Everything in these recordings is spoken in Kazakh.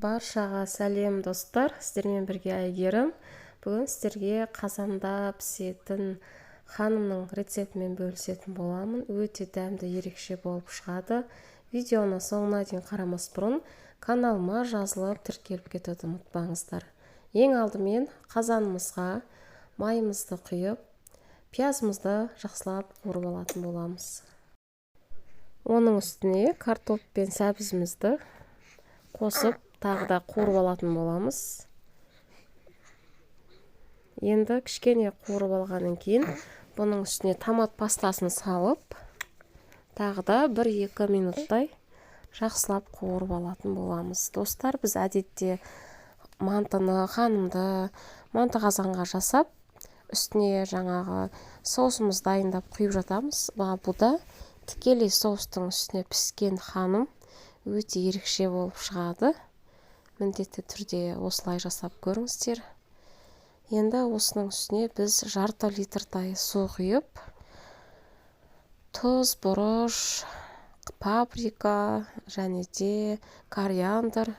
Баршаға сәлем достар, сіздермен бірге Әйгерім. Бүгін сіздерге қазанда пісетін ханымның рецептімен бөлісетін боламын. Өте дәмді, ерекше болып шығады. Видеоны соңына дейін қарамас бұрын каналыма жазылып, тіркеліп кетуді ұмытпаңыздар. Ең алдымен қазанымызға майымызды құйып, пиязымызды жақсылап қуырып алатын боламыз. Оның үстіне картоп пен сәбізімізді қосып, тағы да қуырып алатын боламыз. Енді кішкене қуырып алғаннан кейін бұның үстіне томат пастасын салып, тағы да 1-2 минуттай жақсылап қуырып алатын боламыз. Достар, біз әдетте мантыны, ханымды манты қазанға жасап, үстіне жаңағы соусымыз дайындап құйып жатамыз. Бұда тікелей соустың үстіне піскен ханым өте ерекше болып шығады. Міндетті түрде осылай жасап көріңіздер. Енді осының үстіне біз жарты литрдай су құйып, тұз, бұрыш, паприка және де кориандр,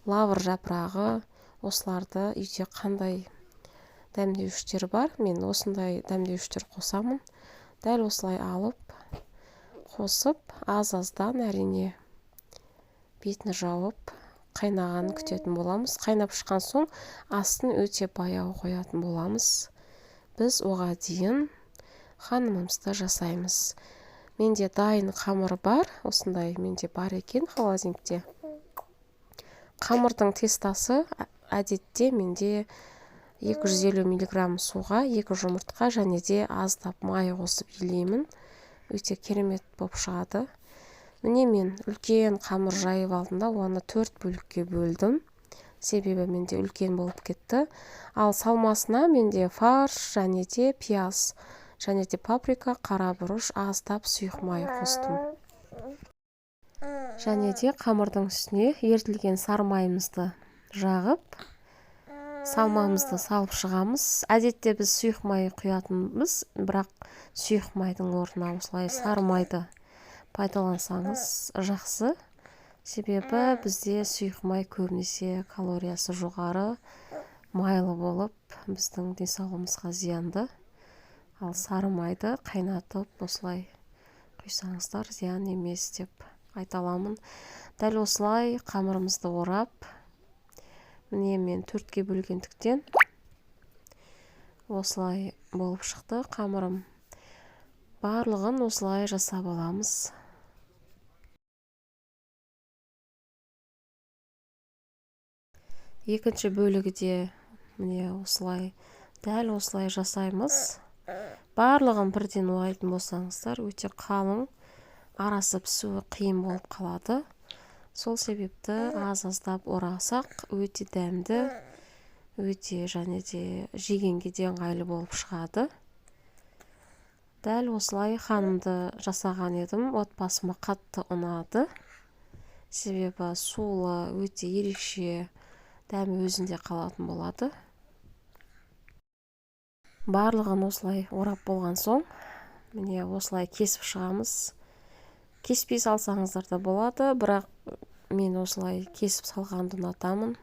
лавр жапырағы, осыларды үйде қандай дәмдеуіштер бар, мен осындай дәмдеуіштер қосамын. Дәл осылай алып, қосып, аз-аздан әрине бетін жауып, қайнағанын күтетін боламыз. Қайнап шыққан соң астын өте баяу қоятын боламыз. Біз оға дейін ханымымызды жасаймыз. Менде дайын қамыр бар, осындай менде бар екен холодильникте. Қамырдың тестасы әдетте менде 250 мг суға 2 жұмыртқа және де аздап май қосып илеймін. Өте керемет болып шығады. Міне мен үлкен қамыр жайып алдында оны 4 бөлікке бөлдім. Себебі менде үлкен болып кетті. Ал салмасына менде фарш және де пияз, және де паприка, қара бұрыш, аздап сұйық май қостым. Және де қамырдың үстіне ерітілген сары майымызды жағып, салмамызды салып шығамыз. Әдетте біз сұйық май құятынбыз, бірақ сұйық майдың орнына осылай сары майды пайдалансаңыз жақсы. Себебі бізде сұйық май көбінесе калориясы жоғары, майлы болып, біздің денсаулығымызға зиянды. Ал сары майды қайнатып осылай құйсаңыздар зиян емес деп айта аламын. Дәл осылай қамырымызды орап, міне мен 4-ке бөлгендіктен осылай болып шықты қамырым. Барлығын осылай жасап аламыз. Екінші бөлігі де міне осылай, дәл осылай жасаймыз. Барлығын бірден оғайтын болсаңыздар, өте қалың, арасы пісуі қиын болып қалады. Сол себепті аз-аздап орасақ, өте дәмді, өте және де жегенге де ыңғайлы болып шығады. Дәл осылай ханымды жасаған едім, отбасыма қатты ұнады. Себебі сулы, өте ерекше, дәмі өзінде қалатын болады. Барлығын осылай орап болған соң, міне осылай кесіп шығамыз. Кеспей салсаңыздар да болады, бірақ мен осылай кесіп салғанды ұнатамын.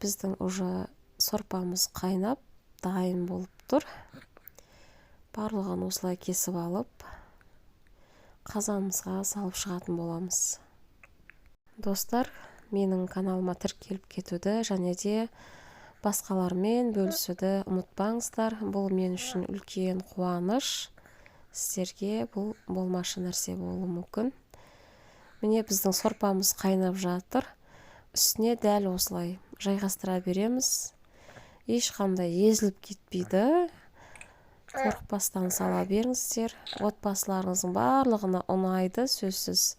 Біздің уже сорпамыз қайнап, дайын болып тұр. Барлығын осылай кесіп алып, қазанымызға салып шығатын боламыз. Достар, менің каналыма тіркеліп кетуді және де басқалармен бөлісуді ұмытпаңыздар. Бұл мен үшін үлкен қуаныш. Сіздерге бұл болмашы нәрсе болуы мүмкін. Міне біздің сорпамыз қайнап жатыр. Үстіне дәл осылай жайғастыра береміз. Ешқандай езіліп кетпейді. Қорықпастан сала беріңіздер. Отбасыларыңыздың барлығына ұнайды, сөзсіз.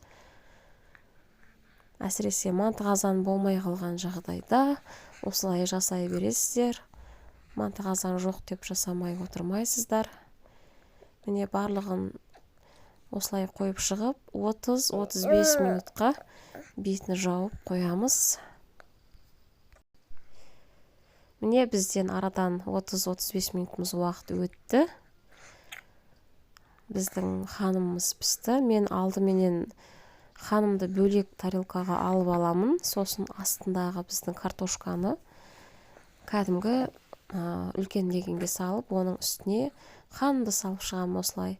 Әсіресе манты қазан болмай қалған жағдайда осылай жасай бересіздер. Манты қазан жоқ деп жасамай отырмайсыздар. Міне барлығын осылай қойып шығып, 30-35 минутқа бетін жауып қоямыз. Міне бізден арадан 30-35 минутымыз уақыт өтті. Біздің ханымымыз пісті. Мен алдыменен қанымды бөлек тарелкаға алып аламын. Сосын астындағы біздің картошканы кәдімгі үлкен легенге салып, оның үстіне қанымды салып шығамын осылай.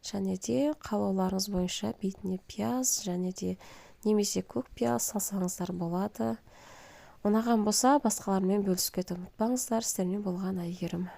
Және де қалауларыңыз бойынша бетіне пияз және де немесе көк пияз салсаңыздар болады. Ұнаған болса басқалармен бөлісуге ұмытпаңыздар. Сіздермен болған Әйгерім.